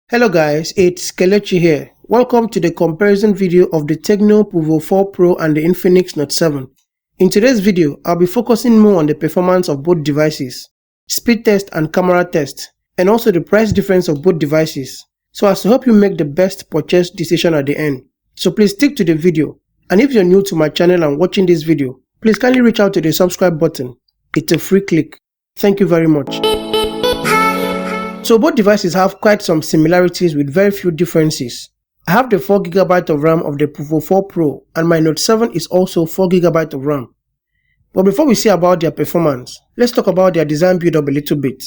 Hello guys, it's Kelechi here. Welcome to the comparison video of the Tecno Pouvoir 4 Pro and the Infinix Note 7. In today's video, I'll be focusing more on the performance of both devices, speed test and camera test, and also the price difference of both devices, so as to help you make the best purchase decision at the end. So please stick to the video, and if you're new to my channel and watching this video, please kindly reach out to the subscribe button. It's a free click. Thank you very much. So both devices have quite some similarities with very few differences. I have the 4GB of RAM of the Pouvoir 4 Pro and my Note 7 is also 4GB of RAM. But before we see about their performance, let's talk about their design build up a little bit.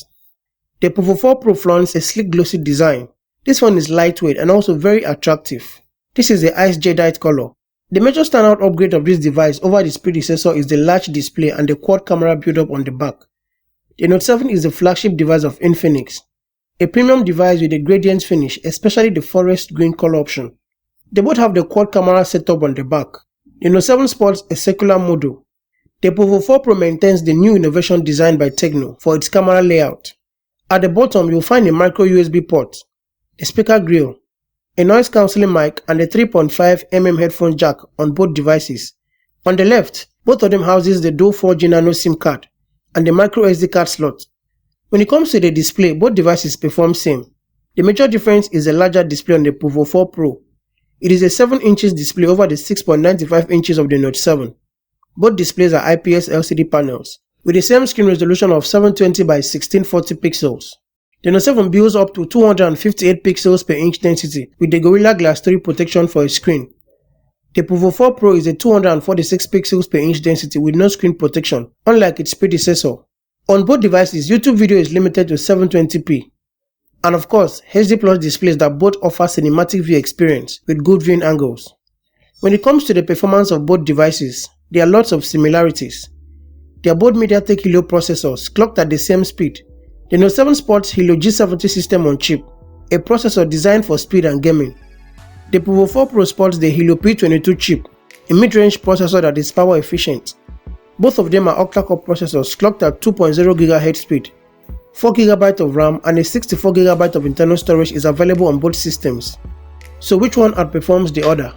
The Pouvoir 4 Pro flaunts a sleek glossy design. This one is lightweight and also very attractive. This is the ice jadeite color. The major standout upgrade of this device over its predecessor is the large display and the quad camera build up on the back. The Note 7 is the flagship device of Infinix, a premium device with a gradient finish, especially the forest green color option. They both have the quad camera setup on the back. The Note 7 sports a circular model. The Pouvoir 4 Pro maintains the new innovation designed by Tecno for its camera layout. At the bottom, you'll find a micro USB port, a speaker grill, a noise cancelling mic, and a 3.5mm headphone jack on both devices. On the left, both of them houses the dual 4G nano SIM card and the micro SD card slot. When it comes to the display, both devices perform same. The major difference is a larger display on the Pouvoir 4 Pro. It is a 7 inches display over the 6.95 inches of the Note 7. Both displays are IPS LCD panels, with the same screen resolution of 720 by 1640 pixels. The Note 7 builds up to 258 pixels per inch density with the Gorilla Glass 3 protection for a screen. The Pouvoir 4 Pro is a 246 pixels per inch density with no screen protection, unlike its predecessor. On both devices, YouTube video is limited to 720p. And of course, HD Plus displays that both offer cinematic view experience with good viewing angles. When it comes to the performance of both devices, there are lots of similarities. They are both MediaTek Helio processors clocked at the same speed. The Note 7 sports Helio G70 system on chip, a processor designed for speed and gaming. The Pouvoir 4 Pro sports the Helio P22 chip, a mid-range processor that is power efficient. Both of them are octa-core processors clocked at 2.0 GHz speed. 4GB of RAM and a 64GB of internal storage is available on both systems. So which one outperforms the other?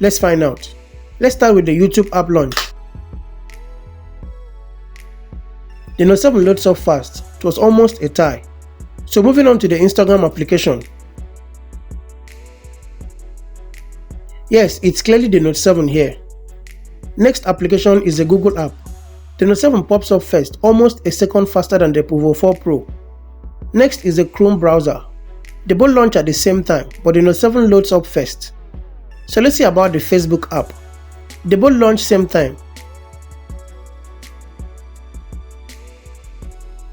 Let's find out. Let's start with the YouTube app launch. The Note 7 loads up fast. It was almost a tie. So moving on to the Instagram application. Yes, it's clearly the Note 7 here. Next application is the Google app. The Note 7 pops up first, almost a second faster than the Pouvoir 4 Pro. Next is the Chrome browser. They both launch at the same time, but the Note 7 loads up first. So let's see about the Facebook app. They both launch same time.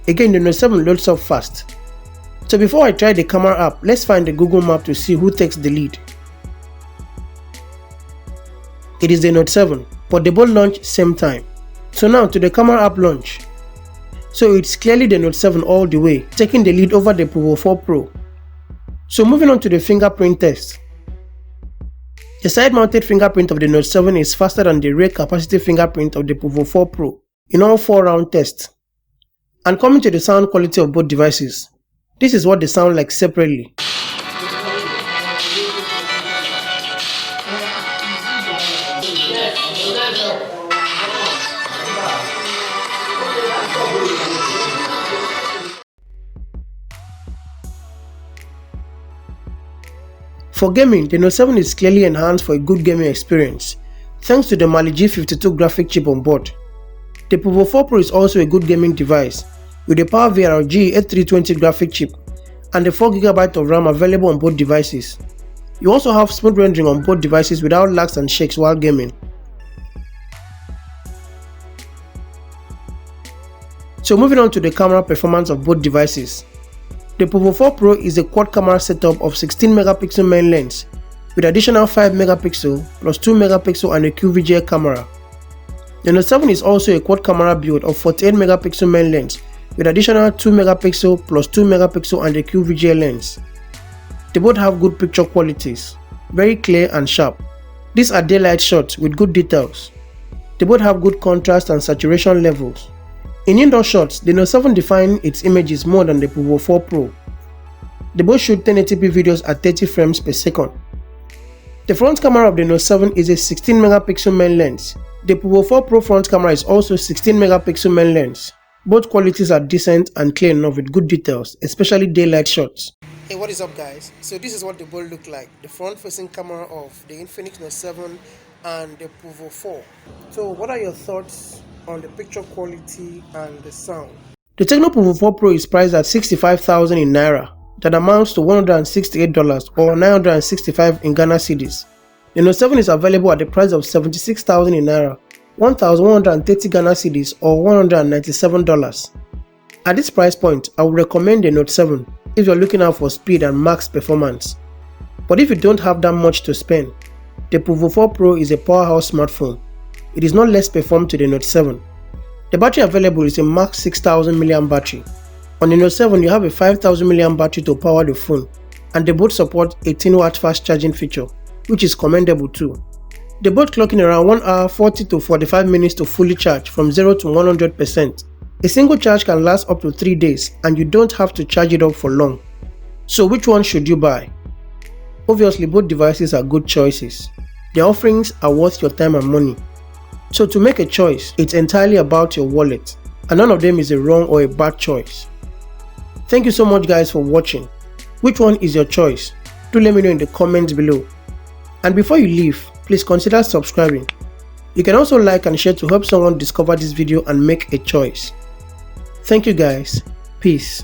Again, the Note 7 loads up fast. So before I try the camera app, let's find the Google map to see who takes the lead. It is the Note 7, but they both launch same time. So now to the camera app launch. So it's clearly the Note 7 all the way, taking the lead over the Pouvoir 4 Pro. So moving on to the fingerprint test. The side-mounted fingerprint of the Note 7 is faster than the rear capacitive fingerprint of the Pouvoir 4 Pro in all 4 round tests. And coming to the sound quality of both devices, this is what they sound like separately. For gaming, the Note 7 is clearly enhanced for a good gaming experience, thanks to the Mali G52 graphic chip on board. The Pouvoir 4 Pro is also a good gaming device, with the PowerVR G8320 graphic chip and the 4GB of RAM available on both devices. You also have smooth rendering on both devices without lags and shakes while gaming. So moving on to the camera performance of both devices. The Pouvoir 4 Pro is a quad camera setup of 16MP main lens with additional 5MP plus 2MP and a QVGA camera. The Note 7 is also a quad camera build of 48MP main lens with additional 2MP plus 2MP and a QVGA lens. They both have good picture qualities, very clear and sharp. These are daylight shots with good details. They both have good contrast and saturation levels. In indoor shots, the Note 7 defines its images more than the Pouvoir 4 Pro. They both shoot 1080p videos at 30 frames per second. The front camera of the Note 7 is a 16 megapixel main lens. The Pouvoir 4 Pro front camera is also 16 megapixel main lens. Both qualities are decent and clear enough with good details, especially daylight shots. Hey, what is up guys? So this is what they both look like, the front facing camera of the Infinix Note 7 and the Pouvoir 4. So what are your thoughts on the picture quality and the sound? The Tecno Pouvoir 4 Pro is priced at 65,000 in Naira. That amounts to $168 or 965 in Ghana cedis. The Note 7 is available at the price of 76,000 in Naira, 1,130 Ghana cedis or $197. At this price point, I would recommend the Note 7 if you're looking out for speed and max performance. But if you don't have that much to spend, the Pouvoir 4 Pro is a powerhouse smartphone. It is not less performed to the Note 7. The battery available is a max 6000 mAh battery. On the Note 7, you have a 5000 mAh battery to power the phone, and they both support 18W fast charging feature, which is commendable too. They both clock in around 1 hour 40 to 45 minutes to fully charge from 0 to 100%. A single charge can last up to 3 days and you don't have to charge it up for long. So which one should you buy? Obviously both devices are good choices. Their offerings are worth your time and money. So to make a choice, it's entirely about your wallet, and none of them is a wrong or a bad choice. Thank you so much guys for watching. Which one is your choice? Do let me know in the comments below. And before you leave, please consider subscribing. You can also like and share to help someone discover this video and make a choice. Thank you guys. Peace.